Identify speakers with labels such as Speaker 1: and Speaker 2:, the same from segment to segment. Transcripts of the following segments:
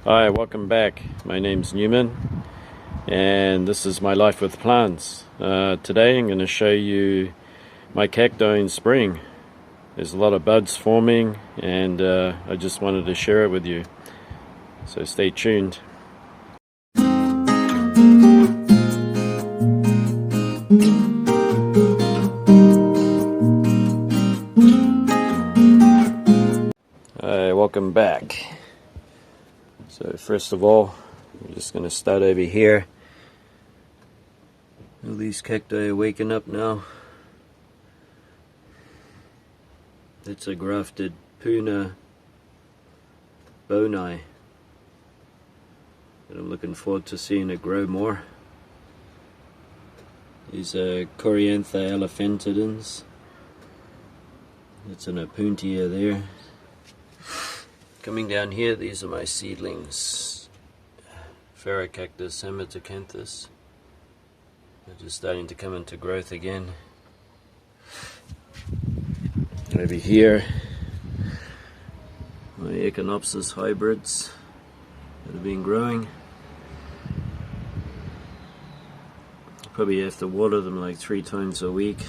Speaker 1: Hi, welcome back. My name's Newman and this is my life with plants. Today I'm going to show you my cacti in spring. There's a lot of buds forming and I just wanted to share it with you. So stay tuned. Hi, welcome back. So first of all, we're just going to start over here. All these cacti are waking up now. It's a grafted Puna boni. And I'm looking forward to seeing it grow more. These are Coryantha elephantidens. It's an Opuntia there. Coming down here, these are my seedlings. Pherocactus hematocanthus. They're just starting to come into growth again. Over here, my Echinopsis hybrids that have been growing. Probably have to water them like 3 times a week.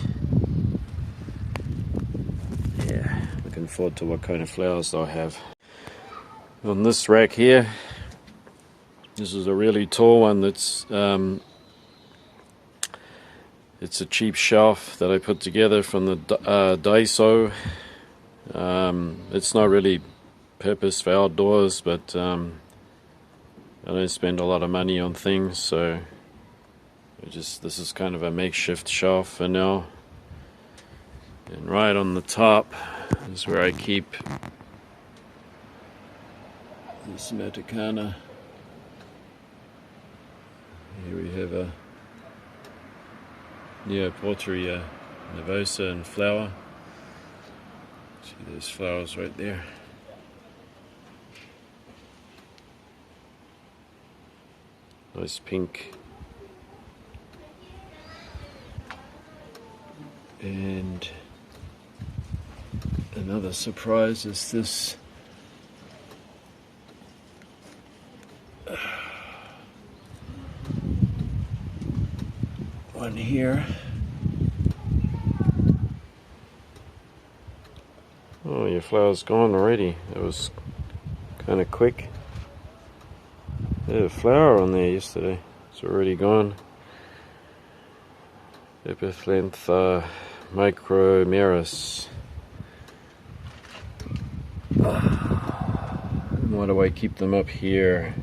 Speaker 1: Yeah, looking forward to what kind of flowers they'll have. On this rack here, this is a really tall one that's it's a cheap shelf that I put together from the Daiso. It's not really purpose for outdoors, but I don't spend a lot of money on things, so this is kind of a makeshift shelf for now. And right on the top is where I keep this Matacana. Here we have a Neoporteria nervosa in flower. See those flowers right there. Nice pink. And another surprise is this one here. Oh, your flower's gone already. That was kind of quick. They had a flower on there yesterday. It's already gone. Epiphlantha micromeris. Why do I keep them up here?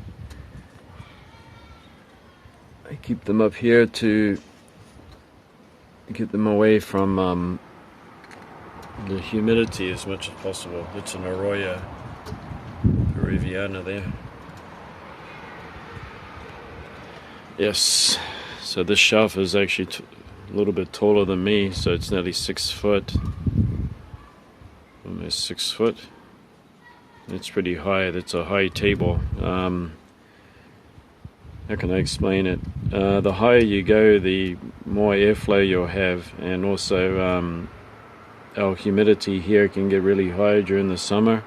Speaker 1: I keep them up here to get them away from the humidity as much as possible. It's an Arroya peruviana there. Yes, so this shelf is actually a little bit taller than me, so it's nearly 6 foot, almost 6 foot. It's pretty high. That's a high table. How can I explain it? The higher you go, the more airflow you'll have, and also our humidity here can get really high during the summer,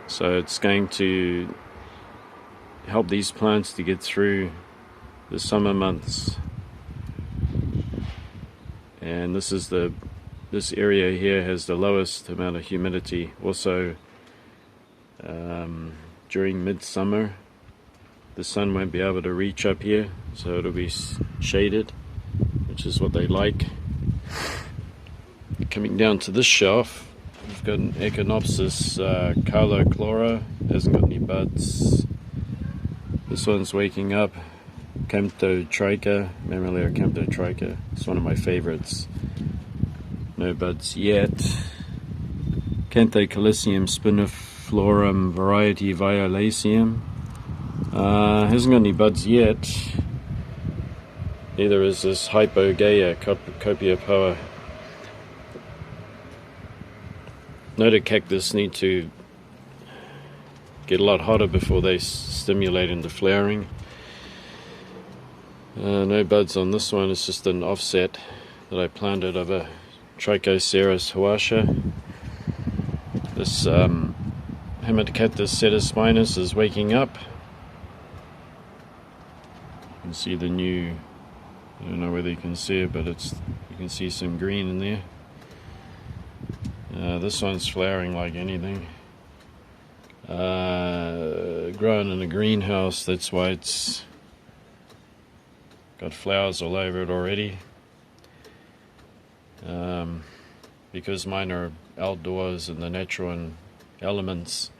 Speaker 1: so it's going to help these plants to get through the summer months. And this area here has the lowest amount of humidity. Also, during midsummer, the sun won't be able to reach up here, so it'll be shaded, which is what they like. Coming down to this shelf, we've got an Echinopsis Carlochlora. Hasn't got any buds. This one's waking up. Camptotricha, Mammalia Camptotricha. It's one of my favorites. No buds yet. Canthocalycium spiniflorum variety violaceum. Hasn't got any buds yet. Neither is this Hypogaea Copiopoa. Notocactus need to get a lot hotter before they stimulate into flowering. No buds on this one. It's just an offset that I planted of a Trichoceras huasha. This Cactus spinus is waking up. You can see the new, I don't know whether you can see it, but you can see some green in there. This one's flowering like anything. Grown in a greenhouse, that's why it's got flowers all over it already. Because mine are outdoors in the natural elements,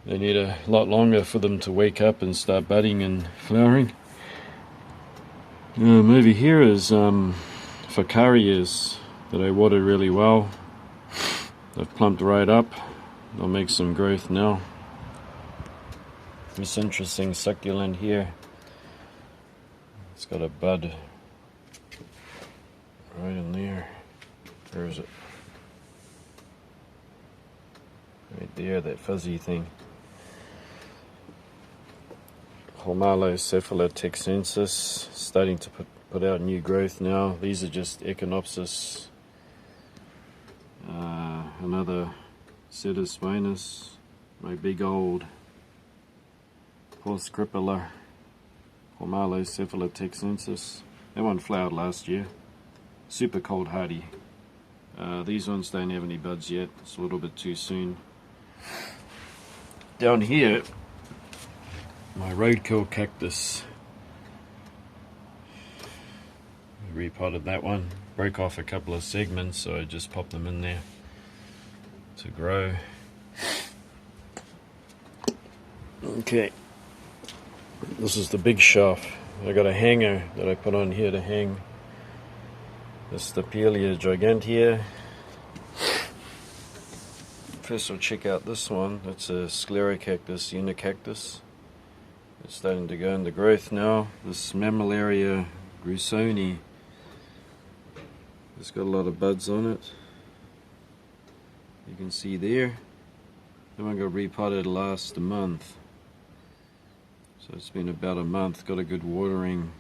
Speaker 1: they need a lot longer for them to wake up and start budding and flowering. Over here is Facarias that I watered really well. They've plumped right up. They'll make some growth now. This interesting succulent here, it's got a bud right in there. Where is it? Right there, that fuzzy thing. Cephalotexensis, starting to put out new growth now. These are just Echinopsis. Another Spinus, my big old Horsecripilla, Cephalotexensis. That one flowered last year. Super cold hardy. These ones don't have any buds yet. It's a little bit too soon. Down here, my roadkill cactus. Repotted that one. Broke off a couple of segments, so I just popped them in there to grow. Okay, this is the big shelf. I got a hanger that I put on here to hang the Stapelia gigantea. First we'll check out this one. That's a Sclerocactus unicactus. It's starting to go into growth now. This Mammillaria grusoni, it's got a lot of buds on it. You can see there. That one got repotted last month. So it's been about a month. Got a good watering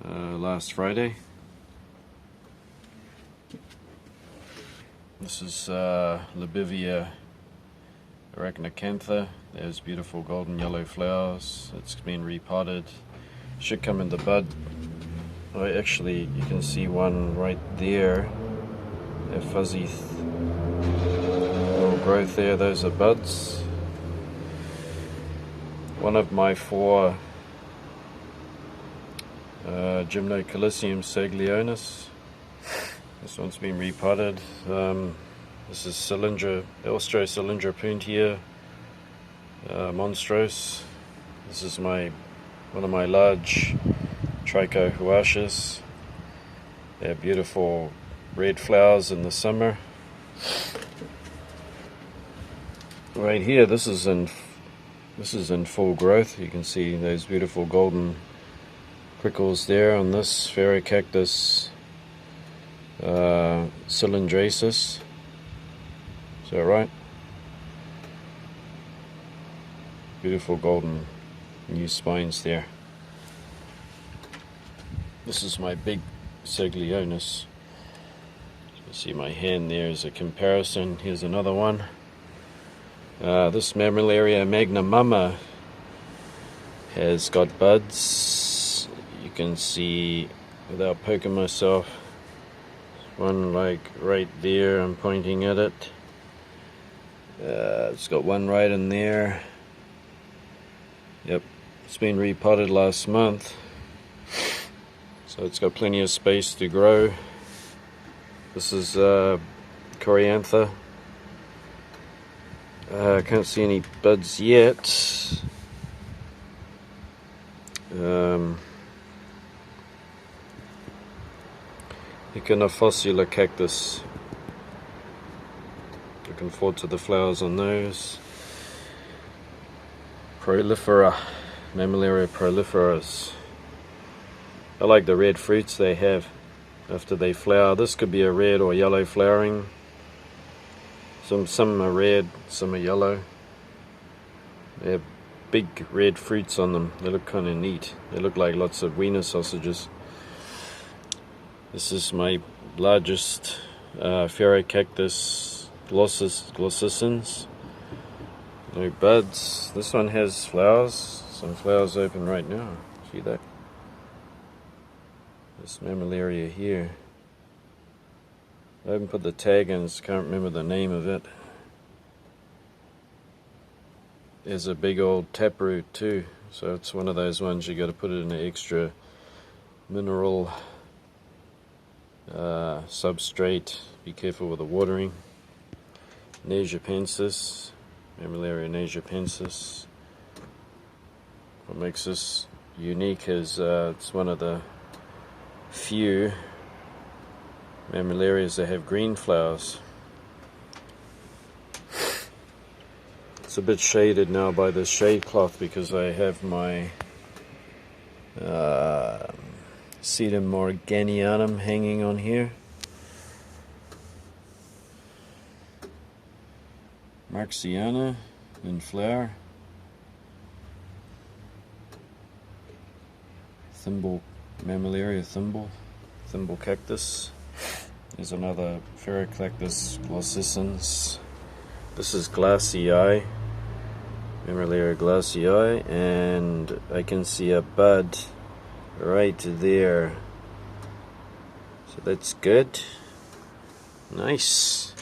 Speaker 1: last Friday. This is Libivia arachnacantha. There's beautiful golden yellow flowers. It's been repotted. Should come into bud. Oh, actually, you can see one right there. A fuzzy little growth there. Those are buds. One of my 4 Gymnocalycium saglionis. This one's been repotted. This is Austrocylindra monstrose. This is one of my large Trichohuashes. They have beautiful red flowers in the summer. Right here, this is in full growth. You can see those beautiful golden prickles there on this Phaerocactus cylindrasis. Is that right? Beautiful golden new spines there. This is my big Saglionis. You can see my hand there as a comparison. Here's another one. This Mammillaria magnamama has got buds. You can see, without poking myself, one like right there. I'm pointing at it. It's got one right in there. Yep, it's been repotted last month, so it's got plenty of space to grow. This is Coriantha. I can't see any buds yet. Echinophosula cactus. Looking forward to the flowers on those. Prolifera, Mammillaria proliferas. I like the red fruits they have after they flower. This could be a red or yellow flowering. Some are red, some are yellow. They have big red fruits on them. They look kind of neat. They look like lots of wiener sausages. This is my largest Phaerocactus glossicans. No buds. This one has flowers. Some flowers open right now. See that? This mammillaria here. I haven't put the tag in, so can't remember the name of it. There's a big old taproot too, so it's one of those ones you got to put it in an extra mineral substrate. Be careful with the watering. Nasiapensis, Mammillaria nasiapensis. What makes this unique is it's one of the few mammillarias that have green flowers. It's a bit shaded now by this shade cloth because I have my Sedum morganianum hanging on here. Marxiana in flower. Thimble, Mammillaria thimble cactus. There's another Pherocactus glossicans. This is glassii, Mammillaria glassii, and I can see a bud right there. So that's good. Nice.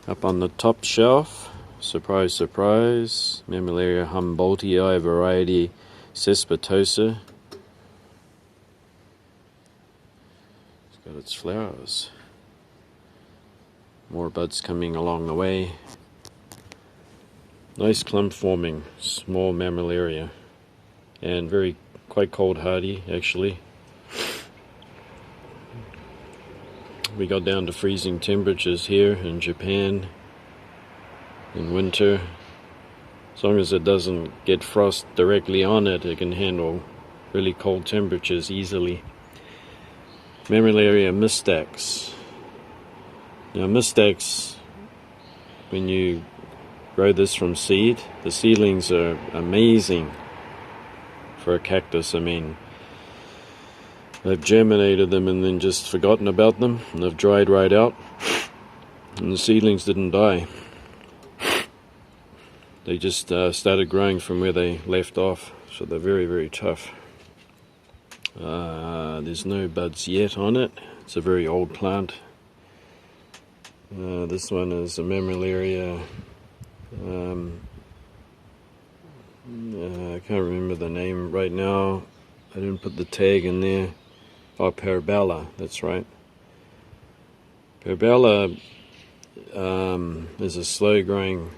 Speaker 1: Up on the top shelf, surprise, surprise, Mammillaria humboldtii variety cespitosa. It's got its flowers. More buds coming along the way. Nice clump forming, small mammillaria, and quite cold hardy actually. We got down to freezing temperatures here in Japan in winter. As long as it doesn't get frost directly on it, it can handle really cold temperatures easily. Mammillaria mystax. Now mystax, when you grow this from seed, the seedlings are amazing for a cactus. I mean, they've germinated them and then just forgotten about them, and they've dried right out, and the seedlings didn't die. They just started growing from where they left off, so they're very, very tough. There's no buds yet on it. It's a very old plant. This one is a Mammillaria. I can't remember the name right now. I didn't put the tag in there. Oh, Parabella, that's right. Parabella is a slow-growing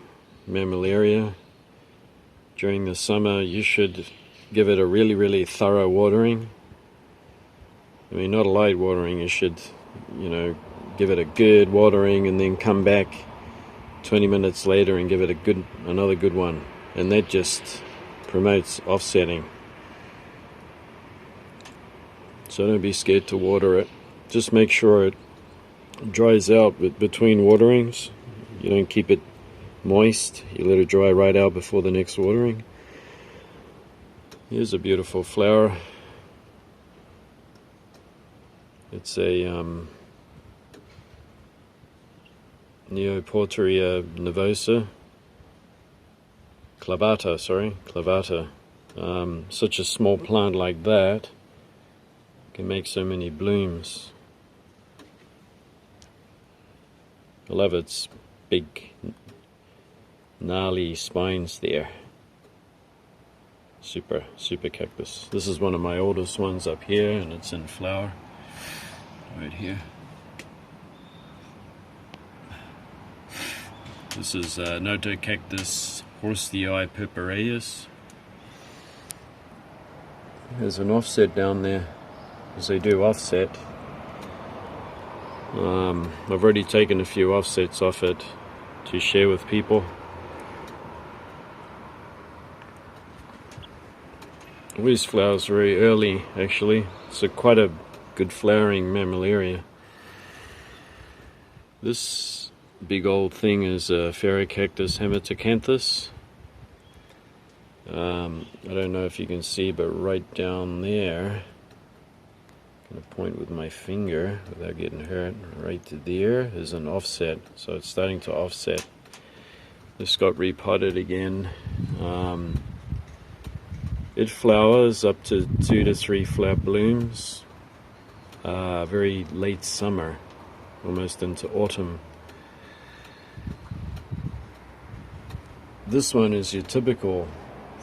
Speaker 1: mammillaria. During the summer, you should give it a really, really thorough watering. I mean, not a light watering. You should, give it a good watering and then come back 20 minutes later and give it another good one. And that just promotes offsetting. So don't be scared to water it. Just make sure it dries out between waterings. You don't keep it moist. You let it dry right out before the next watering. Here's a beautiful flower. It's a Neoporteria nervosa. Clavata. Such a small plant like that can make so many blooms. I love its big gnarly spines there. Super cactus. This is one of my oldest ones up here, and it's in flower right here. This is Notocactus horstii purpureus. There's an offset down there, because they do offset. I've already taken a few offsets off it to share with people. These flowers very early, actually. It's quite a good flowering mammillaria. This big old thing is a Pherocactus hematocanthus. I don't know if you can see, but right down there, going to point with my finger without getting hurt. Right to there is an offset, so it's starting to offset. This got repotted again. It flowers up to 2 to 3 flower blooms. Very late summer, almost into autumn. This one is your typical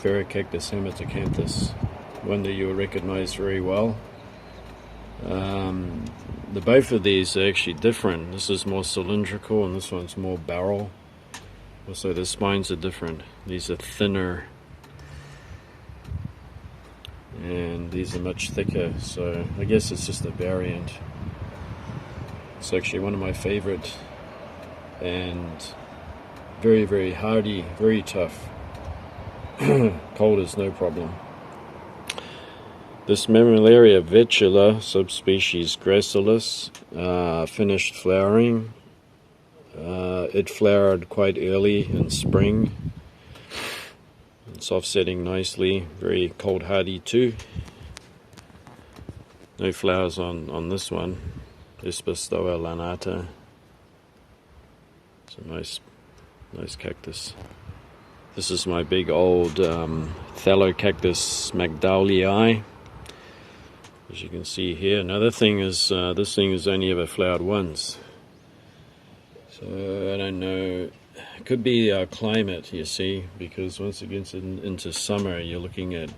Speaker 1: Phaerocactus hematocanthus, one that you'll recognize very well. The both of these are actually different. This is more cylindrical and this one's more barrel. Also the spines are different. These are thinner and these are much thicker, so I guess it's just a variant. It's actually one of my favorite and very, very hardy, very tough. Cold is no problem. This Mammillaria vetula, subspecies gracilis, finished flowering. It flowered quite early in spring. It's offsetting nicely, very cold hardy too. No flowers on this one. Espostoa lanata. It's a nice cactus. This is my big old Phalocactus magdalii. As you can see here. Another thing is this thing has only ever flowered once. So I don't know. It could be our climate, you see, because once it gets into summer, you're looking at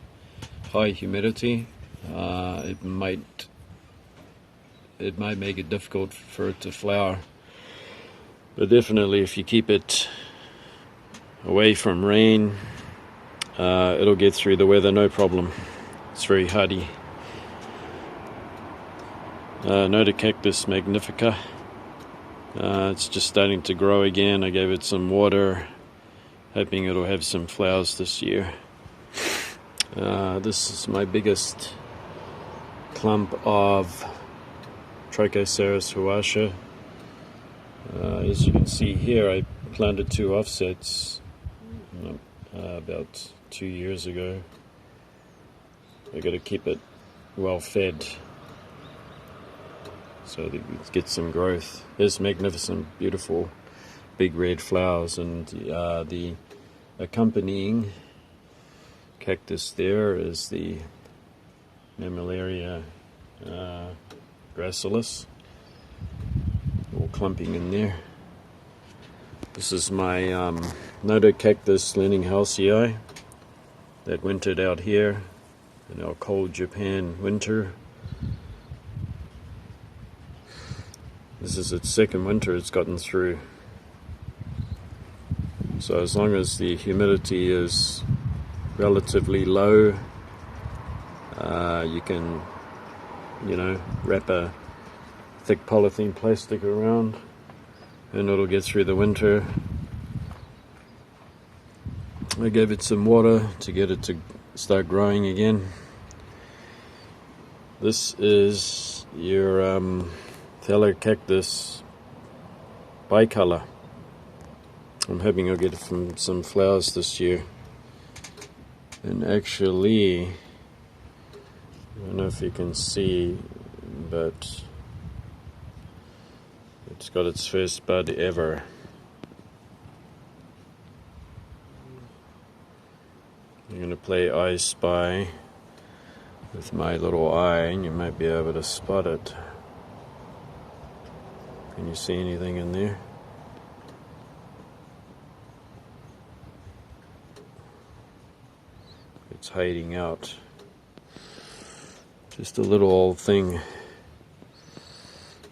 Speaker 1: high humidity. It might make it difficult for it to flower. But definitely, if you keep it away from rain, it'll get through the weather, no problem. It's very hardy. Notocactus magnifica. It's just starting to grow again. I gave it some water, hoping it'll have some flowers this year. This is my biggest clump of Trichoceros huasha. As you can see here, I planted 2 offsets about 2 years ago. I got to keep it well fed so that it gets some growth. There's magnificent, beautiful, big red flowers, and the accompanying cactus there is the Mammillaria gracilis, all clumping in there. This is my Notocactus lenninghalsii that wintered out here in our cold Japan winter. This is its second winter it's gotten through. So as long as the humidity is relatively low, you can, wrap a thick polythene plastic around and it'll get through the winter. I gave it some water to get it to start growing again. This is your Phalocactus bicolor. I'm hoping I'll get some flowers this year. And actually, I don't know if you can see, but it's got its first bud ever. I'm going to play I Spy with my little eye and you might be able to spot it. Can you see anything in there? It's hiding out. Just a little old thing.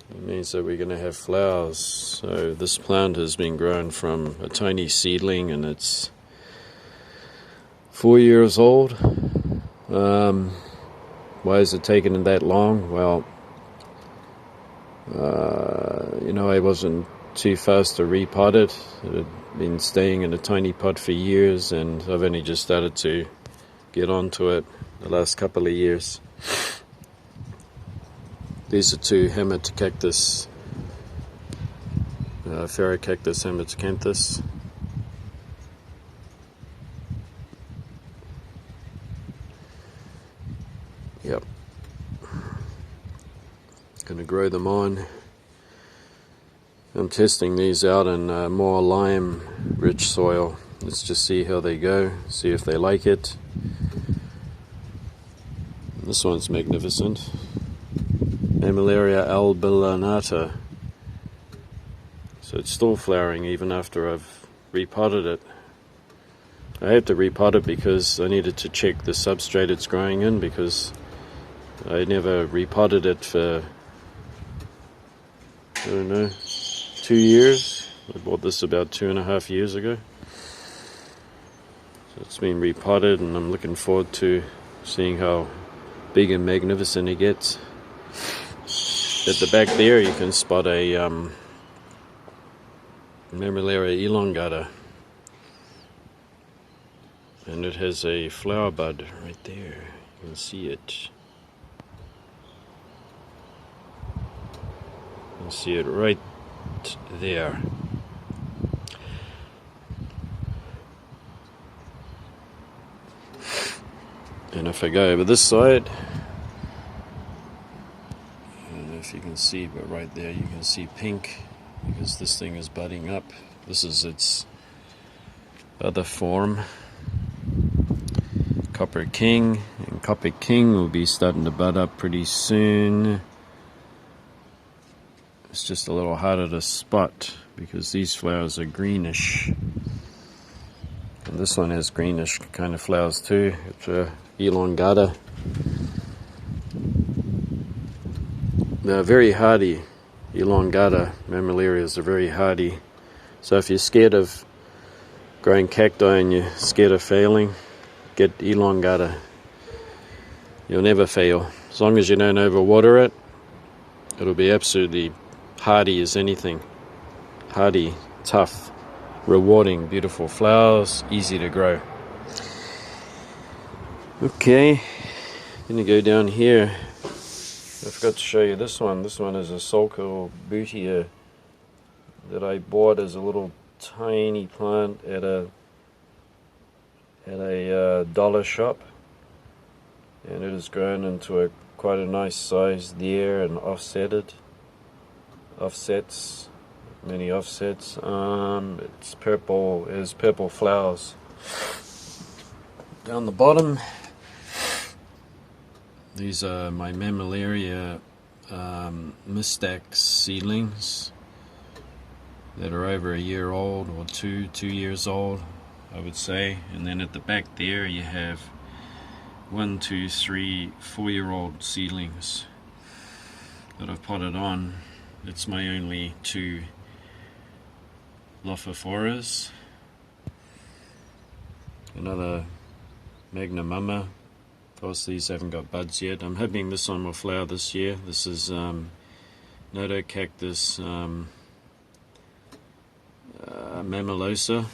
Speaker 1: It means that we're going to have flowers. So this plant has been grown from a tiny seedling and it's 4 years old. Why is it taking that long? Well, I wasn't too fast to repot it. It had been staying in a tiny pot for years and I've only just started to get onto it the last couple of years. These are 2 Hematocanthus, Phaerocactus hematocanthus. Yep. Going to grow them on. I'm testing these out in more lime-rich soil. Let's just see how they go, see if they like it. This one's magnificent. Mammillaria albilanata. So it's still flowering even after I've repotted it. I had to repot it because I needed to check the substrate it's growing in, because I never repotted it for, I don't know, 2 years. I bought this about 2.5 years ago. So it's been repotted, and I'm looking forward to seeing how big and magnificent it gets. At the back there you can spot a Mammillaria elongata. And it has a flower bud right there. You can see it. You can see it right there. And if I go over this side, I don't know if you can see, but right there you can see pink, because this thing is budding up. This is its other form. Copper King, and Copper King will be starting to bud up pretty soon. It's just a little harder to spot because these flowers are greenish, and this one has greenish kind of flowers too. It's a elongata. They're very hardy. Elongata mammillarias are very hardy. So if you're scared of growing cacti and you're scared of failing, get elongata. You'll never fail. As long as you don't overwater it, it'll be absolutely hardy as anything. Hardy, tough, rewarding, beautiful flowers, easy to grow. Okay, gonna go down here. I forgot to show you this one. This one is a sulcal bootia that I bought as a little tiny plant at a dollar shop, and it has grown into quite a nice size there and offsets, many offsets. It's purple, it has purple flowers. Down the bottom, these are my Mammillaria Mystax seedlings that are over a year old, or 2 years old, I would say. And then at the back there you have 1, 2, 3, 4-year-old seedlings that I've potted on. It's my only 2 Lophophoras. Another Magnamumma. Of course, these haven't got buds yet. I'm hoping this one will flower this year. This is Nodocactus Mammillaria.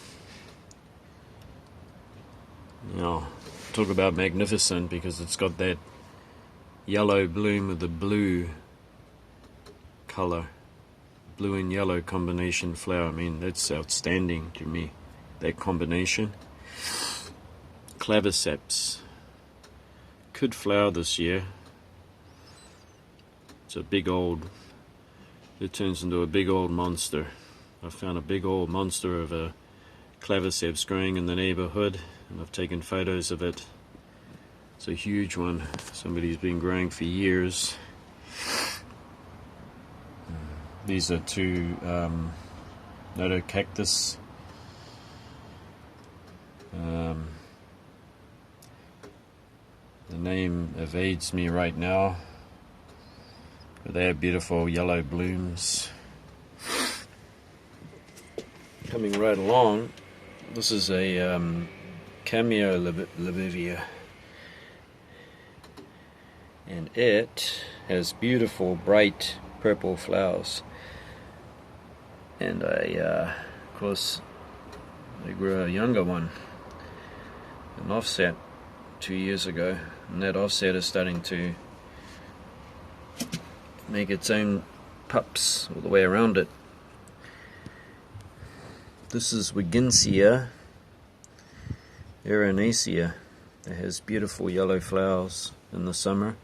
Speaker 1: Now, talk about magnificent, because it's got that yellow bloom with the blue color, blue and yellow combination flower. I mean, that's outstanding to me, that combination. Claviceps could flower this year. It's a big old, it turns into a big old monster. I found a big old monster of a claviceps growing in the neighborhood, and I've taken photos of it. It's a huge one. Somebody's been growing for years. These are 2 Nodocactus. The name evades me right now, but they have beautiful yellow blooms. Coming right along, this is a Cameo Libivia, and it has beautiful bright purple flowers. And of course, I grew a younger one, an offset, 2 years ago, and that offset is starting to make its own pups all the way around it. This is Wiginsia Aeronacea. It has beautiful yellow flowers in the summer,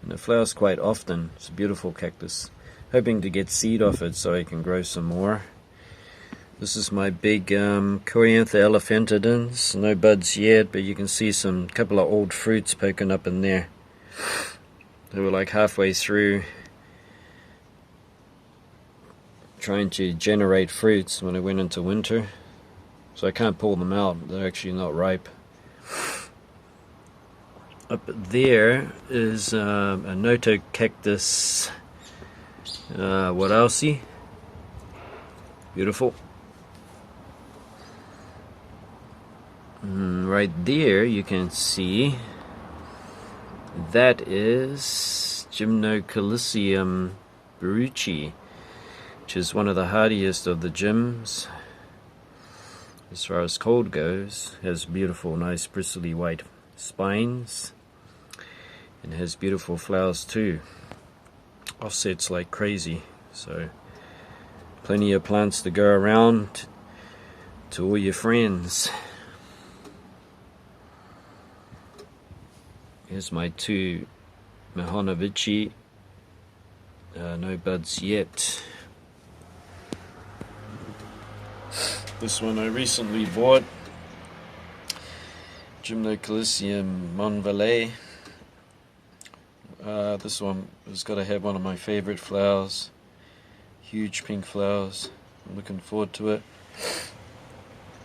Speaker 1: and it flowers quite often. It's a beautiful cactus. Hoping to get seed off it so I can grow some more. This is my big Coryantha elephantidens. No buds yet, but you can see some couple of old fruits poking up in there. They were like halfway through trying to generate fruits when I went into winter. So I can't pull them out. They're actually not ripe. Up there is a Notocactus Warausi. Beautiful. Right there you can see that is Gymnocalcium baruchi, which is one of the hardiest of the gyms as far as cold goes. Has beautiful, nice, bristly white spines, and has beautiful flowers too. Offsets like crazy, so plenty of plants to go around to all your friends. Here's my two Mahanovici, no buds yet. This one I recently bought, Gymnocalcium Monvalet. This one has got to have one of my favorite flowers, huge pink flowers. I'm looking forward to it.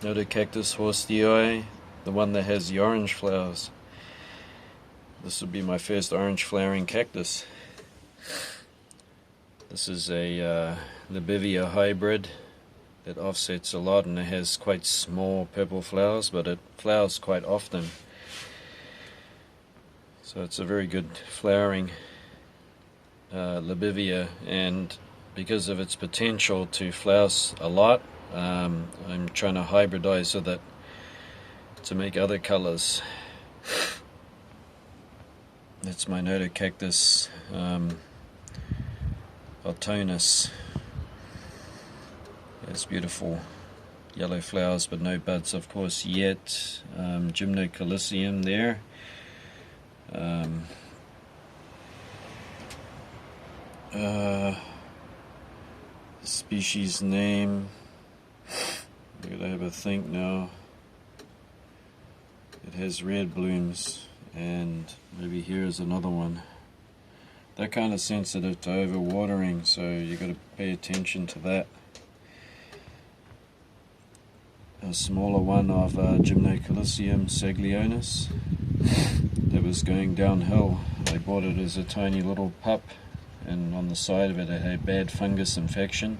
Speaker 1: Notocactus horstii, the one that has the orange flowers. This will be my first orange flowering cactus. This is a Libivia hybrid that offsets a lot, and it has quite small purple flowers, but it flowers quite often. So it's a very good flowering Libivia, and because of its potential to flower a lot, I'm trying to hybridize so that to make other colors. That's my Notocactus Autonus. It's beautiful yellow flowers, but no buds, of course, yet. Gymnocalcium there. Species name. I gotta have a think now. It has red blooms, and maybe here's another one. They're kind of sensitive to overwatering, so you got to pay attention to that. A smaller one of Gymnocalcium saglionis that was going downhill. I bought it as a tiny little pup, and on the side of it it had bad fungus infection,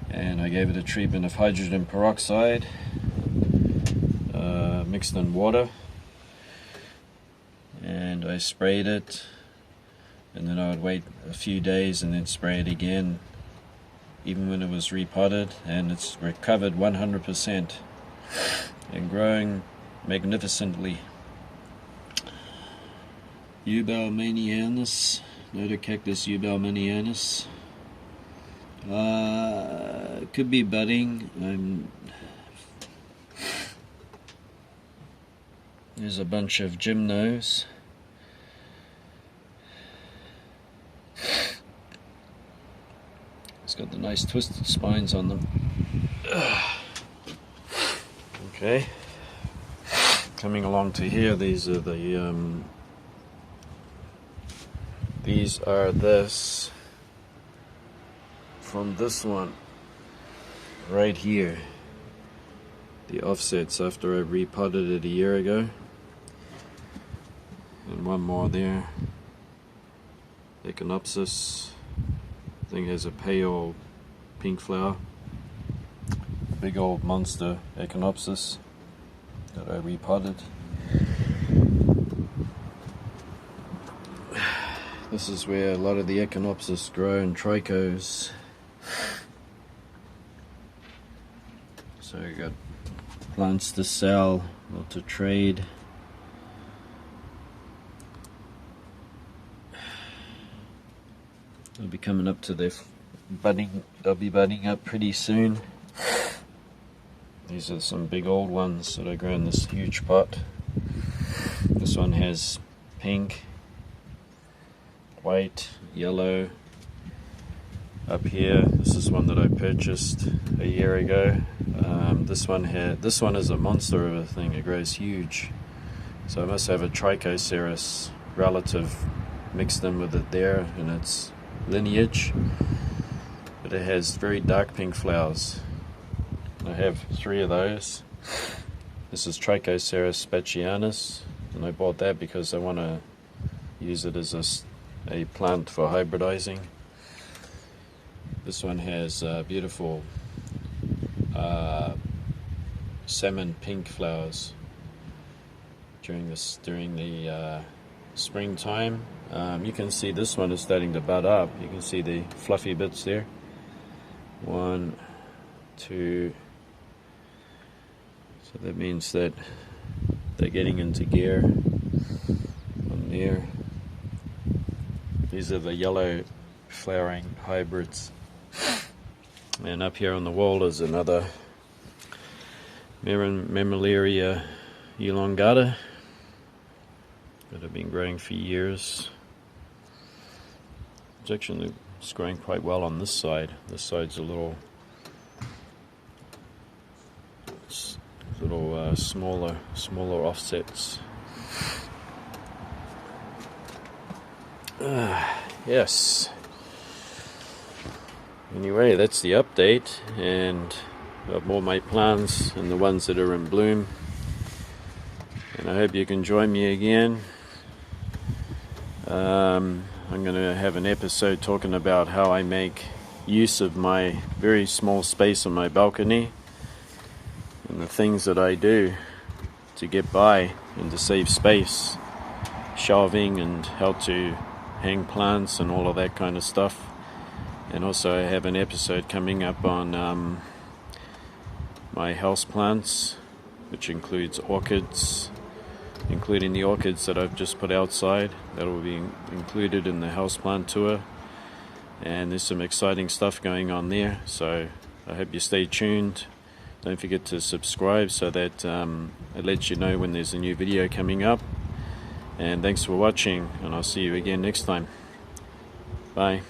Speaker 1: and I gave it a treatment of hydrogen peroxide mixed in water, and I sprayed it, and then I would wait a few days and then spray it again even when it was repotted, and it's recovered 100% and growing magnificently. Eubelmanianus, Notocactus eubelmanianus. Could be budding. There's a bunch of gymnos. It's got the nice twisted spines on them. Okay. Coming along to here, these are the this from this one right here. The offsets after I repotted it a year ago. And one more there. Echinopsis. I think it has a pale pink flower. Big old monster Echinopsis that I repotted. This is where a lot of the Echinopsis grow in trichos. So you got plants to sell or to trade. They'll be coming up to their budding. They'll be budding up pretty soon. These are some big old ones that I grow in this huge pot. This one has pink. white, yellow. Up here, this is one that I purchased a year ago. This one is a monster of a thing. It grows huge. So I must have a Trichoceras relative mixed in with it there in its lineage. But it has very dark pink flowers. I have 3 of those. This is Trichoceras spacianus, and I bought that because I want to use it as a plant for hybridizing. This one has beautiful salmon pink flowers during the springtime. You can see this one is starting to bud up. You can see the fluffy bits there. 1, 2. So that means that they're getting into gear on there. These are the yellow flowering hybrids. And up here on the wall is another Mammillaria elongata that have been growing for years. It's growing quite well on this side. This side's a little smaller offsets. Yes. Anyway, that's the update, and I've got more of my plants and the ones that are in bloom. And I hope you can join me again. I'm going to have an episode talking about how I make use of my very small space on my balcony and the things that I do to get by and to save space, shelving and how to hang plants and all of that kind of stuff. And also I have an episode coming up on my house plants, which includes orchids, including the orchids that I've just put outside. That will be included in the houseplant tour, and there's some exciting stuff going on there, so I hope you stay tuned. Don't forget to subscribe so that it lets you know when there's a new video coming up. And thanks for watching, and I'll see you again next time. Bye.